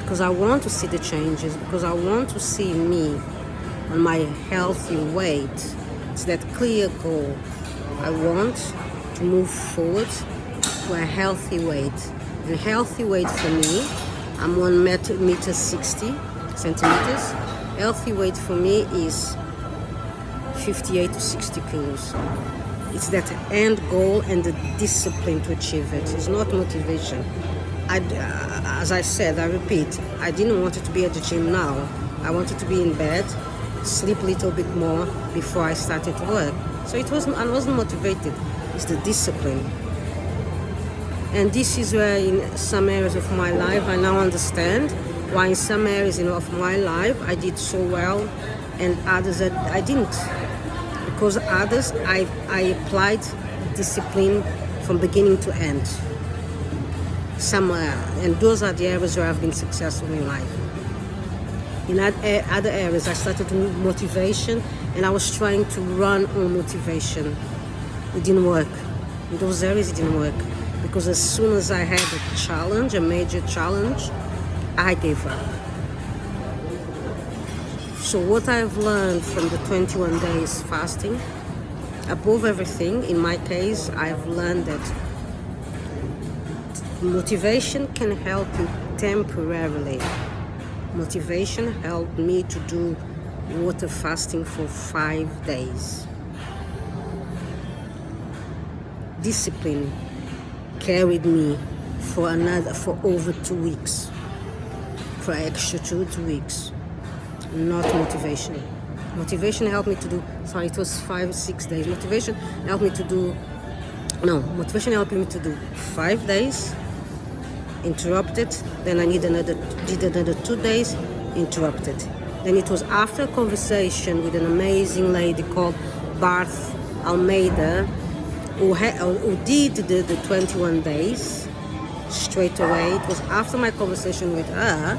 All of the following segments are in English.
because I want to see the changes, because I want to see me on my healthy weight. It's that clear goal. I want to move forward to a healthy weight. And healthy weight for me, I'm 1 meter 60 centimeters. Healthy weight for me is 58 to 60 kilos. It's that end goal and the discipline to achieve it. It's not motivation. As I said, I repeat, I didn't want to be at the gym now. I wanted to be in bed, sleep a little bit more before I started work. So I wasn't motivated. It's the discipline. And this is where in some areas of my life I now understand why in some areas of my life I did so well and others that I didn't. Because others I applied discipline from beginning to end. And those are the areas where I've been successful in life. In other areas I started with motivation and I was trying to run on motivation. It didn't work. In those areas it didn't work. Because as soon as I had a challenge, a major challenge, I gave up. So what I've learned from the 21 days fasting, above everything, in my case, I've learned that motivation can help you temporarily. Motivation helped me to do water fasting for 5 days. Discipline carried me for over 2 weeks, for extra two weeks. Not motivation. Motivation helped me to do, it was 5-6 days. Motivation helped me to do 5 days, interrupted, then I did another 2 days, interrupted. Then it was after a conversation with an amazing lady called Barth Almeida, who did the 21 days straight away. It was after my conversation with her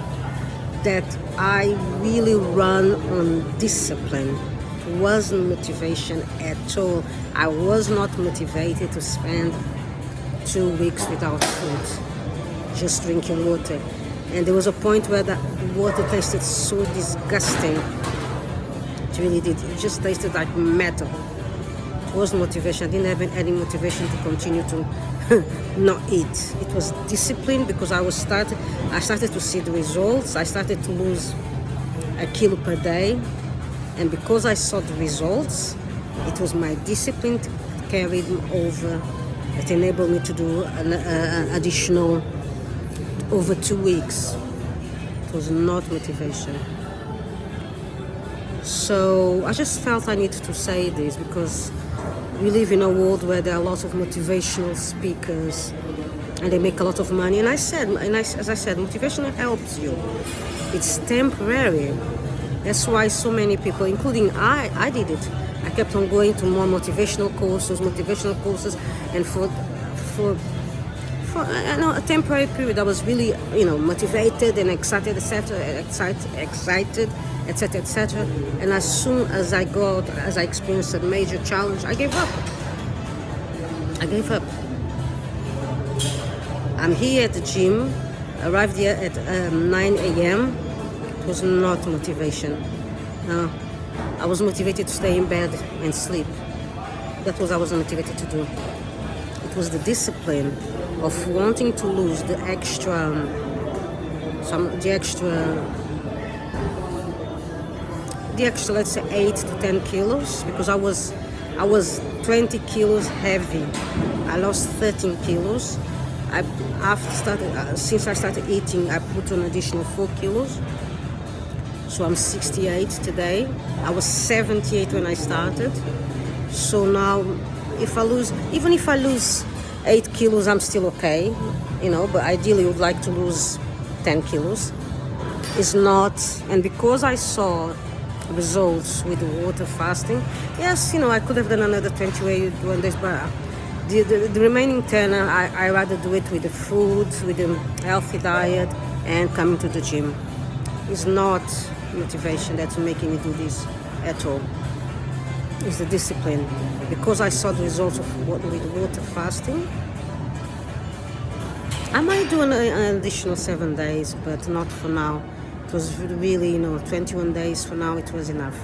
that I really run on discipline. It wasn't motivation at all. I was not motivated to spend 2 weeks without food, just drinking water. And there was a point where the water tasted so disgusting. It really did. It just tasted like metal. It wasn't motivation. I didn't have any motivation to continue to not eat. It was discipline because I started to see the results. I started to lose 1 kilo per day. And because I saw the results, it was my discipline that carried me over. It enabled me to do an additional over 2 weeks. It was not motivation. So I just felt I needed to say this because we live in a world where there are lots of motivational speakers and they make a lot of money. And as I said, motivation helps you. It's temporary. That's why so many people, including I did it. I kept on going to more motivational courses, and for a temporary period, I was really, motivated and excited, etc. And as soon as I experienced a major challenge, I gave up. I'm here at the gym, arrived here at 9 a.m. It was not motivation. No, I was motivated to stay in bed and sleep. That was what I was motivated to do. It was the discipline of wanting to lose the extra, let's say 8 to 10 kilos, because I was 20 kilos heavy. I lost 13 kilos. Since I started eating, I put on additional 4 kilos. So I'm 68 today. I was 78 when I started. So now, even if I lose 8 kilos, I'm still okay, but ideally I would like to lose 10 kilos. It's not, and because I saw results with the water fasting, yes, I could have done another 21 days, but the remaining 10, I rather do it with the food, with a healthy diet, and coming to the gym. It's not motivation that's making me do this at all. It's the discipline. Because I saw the results with water fasting, I might do an additional 7 days, but not for now. It was really, 21 days for now, it was enough.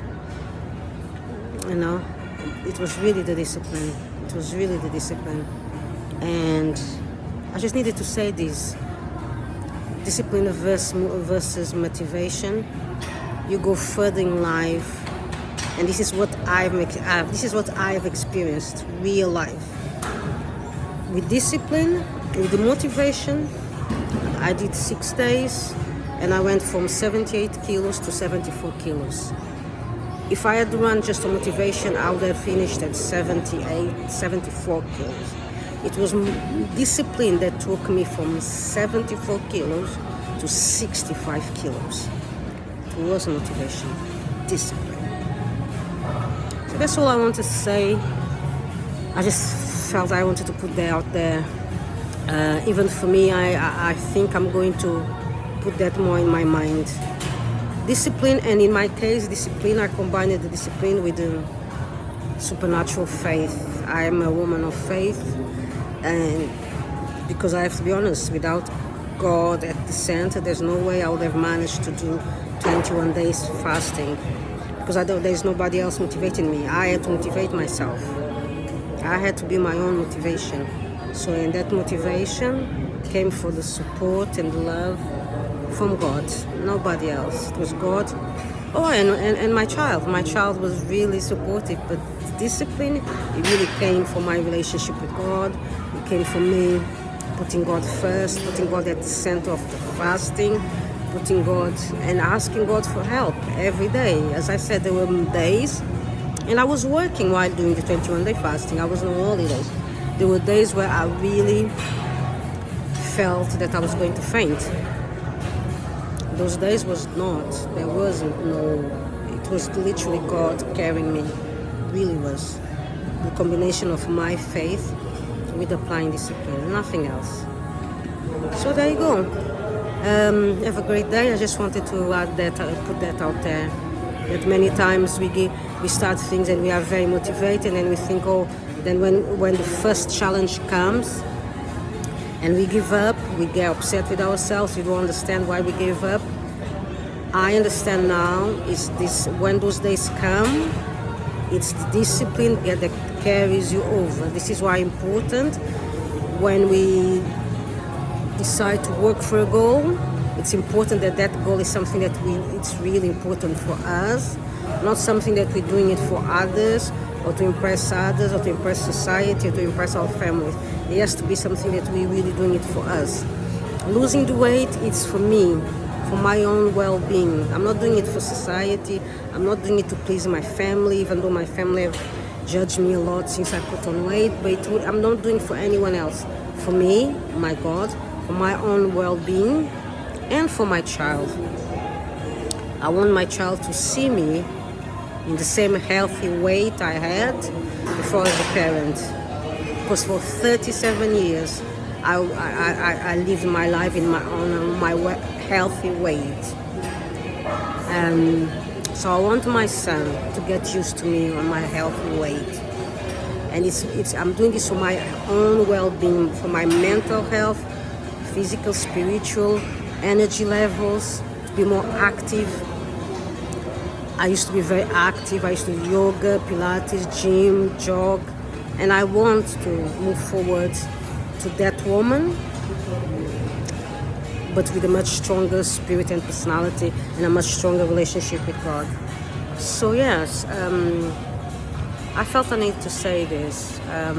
It was really the discipline. It was really the discipline. And I just needed to say this. Discipline versus motivation. You go further in life. And this is what I've experienced, real life. With discipline, with the motivation, I did 6 days and I went from 78 kilos to 74 kilos. If I had run just on motivation, I would have finished at 78, 74 kilos. It was discipline that took me from 74 kilos to 65 kilos. It was motivation, discipline. So that's all I wanted to say. I just felt I wanted to put that out there. Even for me, I think I'm going to put that more in my mind. Discipline, and in my case, discipline, I combined the discipline with the supernatural faith. I am a woman of faith, and because I have to be honest, without God at the center, there's no way I would have managed to do 21 days fasting, because there's nobody else motivating me. I had to motivate myself. I had to be my own motivation. So in that motivation came for the support and the love from God, nobody else. It was God. Oh, and my child. My child was really supportive, but discipline, it really came from my relationship with God. It came from me putting God first, putting God at the center of the fasting, putting God and asking God for help every day. As I said, there were days, and I was working while doing the 21-day fasting. I was on holidays. There were days where I really felt that I was going to faint. Those days was not. There wasn't no. It was literally God carrying me. It really was. The combination of my faith with applying discipline, nothing else. So there you go. Have a great day. I just wanted to add that, put that out there. That many times we start things and we are very motivated and we think, oh, then when the first challenge comes and we give up, we get upset with ourselves, we don't understand why we gave up. I understand now is this, when those days come, it's the discipline that carries you over. This is why important when we decide to work for a goal, it's important that that goal is something that it's really important for us, not something that we're doing it for others or to impress others or to impress society or to impress our families. It has to be something that we're really doing it for us. Losing the weight, it's for me, for my own well-being. I'm not doing it for society. I'm not doing it to please my family, even though my family have judged me a lot since I put on weight. But I'm not doing it for anyone else. For me, my God, for my own well-being, and for my child. I want my child to see me in the same healthy weight I had before as a parent. Because for 37 years, I lived my life in my healthy weight. So I want my son to get used to me on my healthy weight. And I'm doing this for my own well-being, for my mental health, physical, spiritual, energy levels, to be more active. I used to be very active. I used to do yoga, Pilates, gym, jog, and I want to move forward to that woman, but with a much stronger spirit and personality and a much stronger relationship with God. So yes, I felt I need to say this. I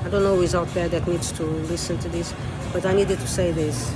don't know who is out there that needs to listen to this, but I needed to say this.